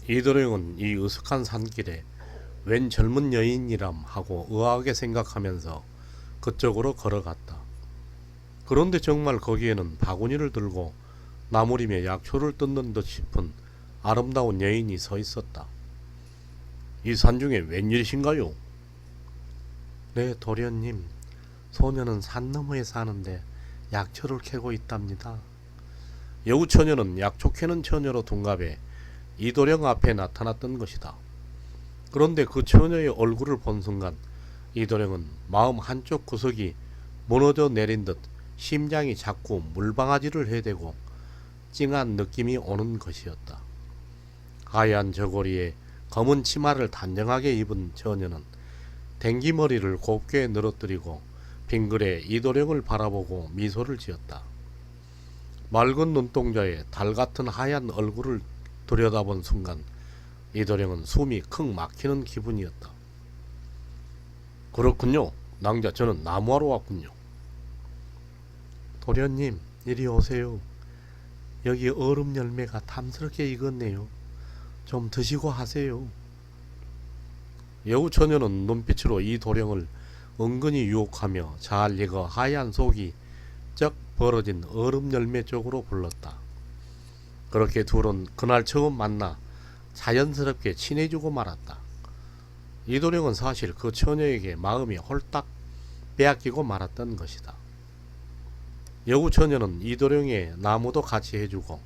이도령은 이 으슥한 산길에 웬 젊은 여인이람 하고 의아하게 생각하면서 그쪽으로 걸어갔다. 그런데 정말 거기에는 바구니를 들고 나무리며 약초를 뜯는 듯 싶은 아름다운 여인이 서 있었다. 이 산중에 웬일이신가요? 네, 도련님. 소녀는 산 너머에 사는데 약초를 캐고 있답니다. 여우 처녀는 약초 캐는 처녀로 둔갑해 이도령 앞에 나타났던 것이다. 그런데 그 처녀의 얼굴을 본 순간 이도령은 마음 한쪽 구석이 무너져 내린 듯 심장이 자꾸 물방아지를 해대고 찡한 느낌이 오는 것이었다. 하얀 저고리에 검은 치마를 단정하게 입은 처녀는 댕기머리를 곱게 늘어뜨리고 빙글에 이도령을 바라보고 미소를 지었다. 맑은 눈동자에 달같은 하얀 얼굴을 들여다본 순간 이도령은 숨이 킁 막히는 기분이었다. 그렇군요. 낭자, 저는 나무하러 왔군요. 도련님, 이리 오세요. 여기 얼음 열매가 탐스럽게 익었네요. 좀 드시고 하세요. 여우 처녀는 눈빛으로 이 도령을 은근히 유혹하며 잘 익어 하얀 속이 쩍 벌어진 얼음 열매 쪽으로 불렀다. 그렇게 둘은 그날 처음 만나 자연스럽게 친해지고 말았다. 이도령은 사실 그 처녀에게 마음이 홀딱 빼앗기고 말았던 것이다. 여우 처녀는 이도령의 나무도 같이 해주고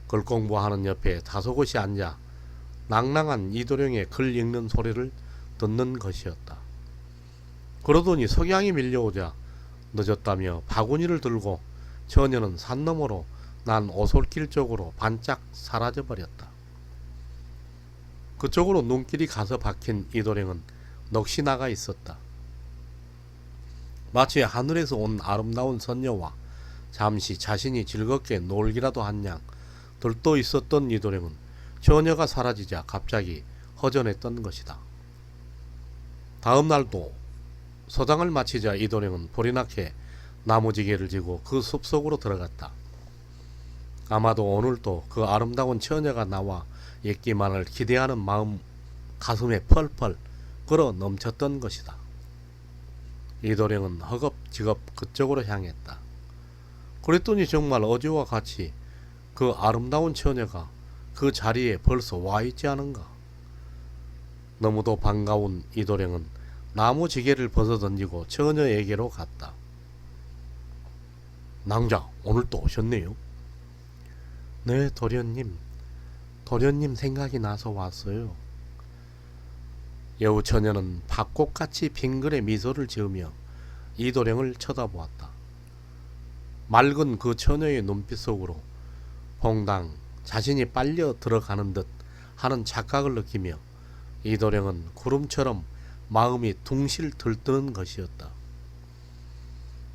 글 공부하는 옆에 다소곳이 앉아 낭낭한 이도령의 글 읽는 소리를 듣는 것이었다. 그러더니 석양이 밀려오자 늦었다며 바구니를 들고 처녀는 산 너머로 난 오솔길 쪽으로 반짝 사라져버렸다. 그쪽으로 눈길이 가서 박힌 이도령은 넋이 나가 있었다. 마치 하늘에서 온 아름다운 선녀와 잠시 자신이 즐겁게 놀기라도 한 양 들떠 있었던 이도령은 처녀가 사라지자 갑자기 허전했던 것이다. 다음 날도 서당을 마치자 이도령은 불이 나게 나무지게를 지고 그 숲속으로 들어갔다. 아마도 오늘도 그 아름다운 처녀가 나와 있기만을 기대하는 마음 가슴에 펄펄 끓어 넘쳤던 것이다. 이도령은 허겁지겁 그쪽으로 향했다. 그랬더니 정말 어제와 같이 그 아름다운 처녀가 그 자리에 벌써 와 있지 않은가. 너무도 반가운 이도령은 나무지게를 벗어던지고 처녀에게로 갔다. 낭자, 오늘 또 오셨네요. 네, 도련님. 도련님 생각이 나서 왔어요. 여우 처녀는 밭꽃같이 빙글에 미소를 지으며 이도령을 쳐다보았다. 맑은 그 처녀의 눈빛 속으로 봉당 자신이 빨려 들어가는 듯 하는 착각을 느끼며 이도령은 구름처럼 마음이 둥실 들뜨는 것이었다.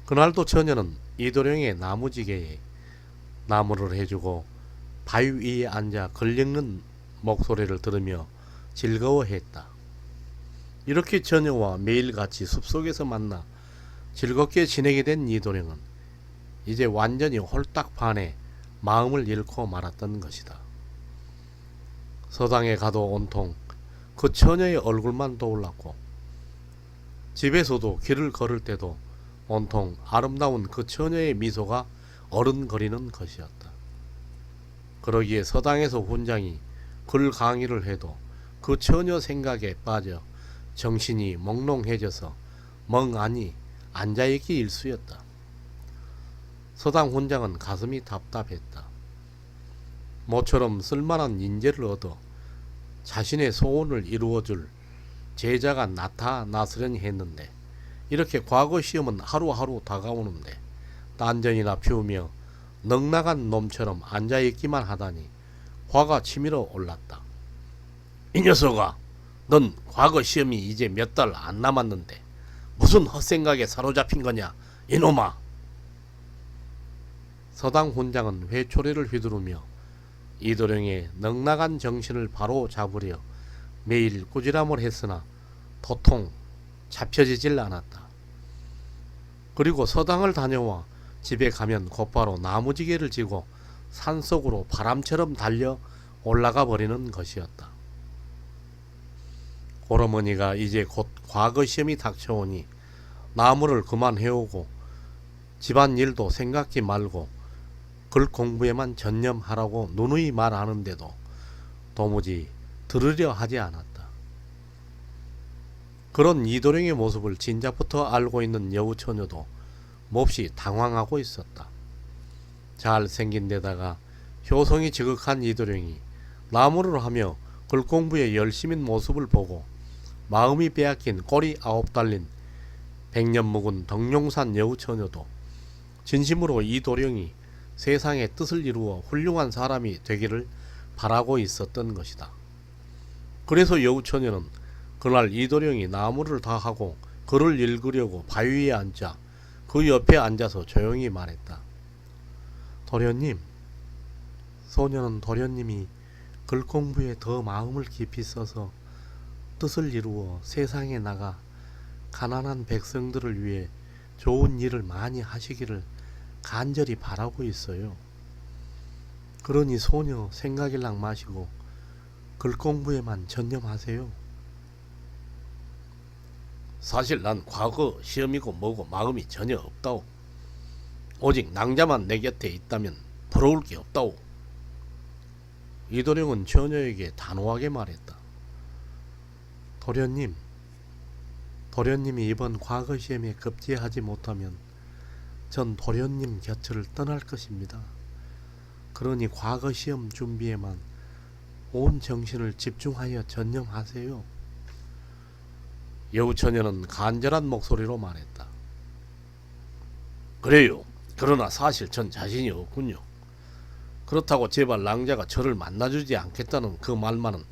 그날도 처녀는 이도령의 나무지게에 나무를 해주고 바위 위에 앉아 글 읽는 목소리를 들으며 즐거워했다. 이렇게 처녀와 매일같이 숲속에서 만나 즐겁게 지내게 된 이도령은 이제 완전히 홀딱 반해 마음을 잃고 말았던 것이다. 서당에 가도 온통 그 처녀의 얼굴만 떠올랐고 집에서도 길을 걸을 때도 온통 아름다운 그 처녀의 미소가 어른거리는 것이었다. 그러기에 서당에서 훈장이 글 강의를 해도 그 처녀 생각에 빠져 정신이 몽롱해져서 멍하니 앉아있기 일쑤였다. 서당 훈장은 가슴이 답답했다. 모처럼 쓸만한 인재를 얻어 자신의 소원을 이루어줄 제자가 나타나서려니 했는데 이렇게 과거 시험은 하루하루 다가오는데 딴전이나 피우며 넉나간 놈처럼 앉아있기만 하다니 화가 치밀어 올랐다. 이 녀석아, 넌 과거 시험이 이제 몇 달 안 남았는데 무슨 헛생각에 사로잡힌 거냐, 이놈아. 서당 훈장은 회초리를 휘두르며 이도령의 넉나간 정신을 바로 잡으려 매일 꾸지람을 했으나 도통 잡혀지질 않았다. 그리고 서당을 다녀와 집에 가면 곧바로 나무지개를 지고 산속으로 바람처럼 달려 올라가 버리는 것이었다. 오르머니가 이제 곧 과거 시험이 닥쳐오니 나무를 그만 해오고 집안일도 생각지 말고 글 공부에만 전념하라고 누누이 말하는데도 도무지 들으려 하지 않았다. 그런 이도령의 모습을 진작부터 알고 있는 여우처녀도 몹시 당황하고 있었다. 잘생긴 데다가 효성이 지극한 이도령이 나무를 하며 글 공부에 열심인 모습을 보고 마음이 빼앗긴 꼬리 9 달린 100년 묵은 덕룡산 여우처녀도 진심으로 이도령이 세상의 뜻을 이루어 훌륭한 사람이 되기를 바라고 있었던 것이다. 그래서 여우처녀는 그날 이도령이 나무를 다 하고 글을 읽으려고 바위 위에 앉아 그 옆에 앉아서 조용히 말했다. 도련님, 소녀는 도련님이 글 공부에 더 마음을 깊이 써서 뜻을 이루어 세상에 나가 가난한 백성들을 위해 좋은 일을 많이 하시기를 간절히 바라고 있어요. 그러니 소녀 생각일랑 마시고 글 공부에만 전념하세요. 사실 난 과거 시험이고 뭐고 마음이 전혀 없다오. 오직 낭자만 내 곁에 있다면 부러울 게 없다오. 이도령은 처녀에게 단호하게 말했다. 도련님, 도련님이 이번 과거 시험에 급제하지 못하면 전 도련님 곁을 떠날 것입니다. 그러니 과거 시험 준비에만 온 정신을 집중하여 전념하세요. 여우처녀는 간절한 목소리로 말했다. 그래요. 그러나 사실 전 자신이 없군요. 그렇다고 제발 낭자가 저를 만나주지 않겠다는 그 말만은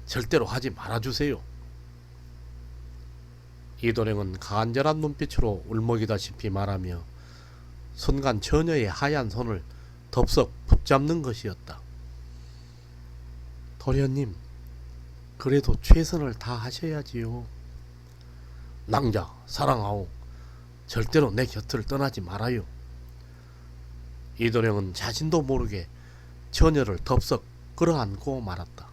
절대로 하지 말아주세요. 이도령은 간절한 눈빛으로 울먹이다시피 말하며 순간 처녀의 하얀 손을 덥석 붙잡는 것이었다. 도련님, 그래도 최선을 다하셔야지요. 낭자, 사랑하오. 절대로 내 곁을 떠나지 말아요. 이도령은 자신도 모르게 처녀를 덥석 끌어안고 말았다.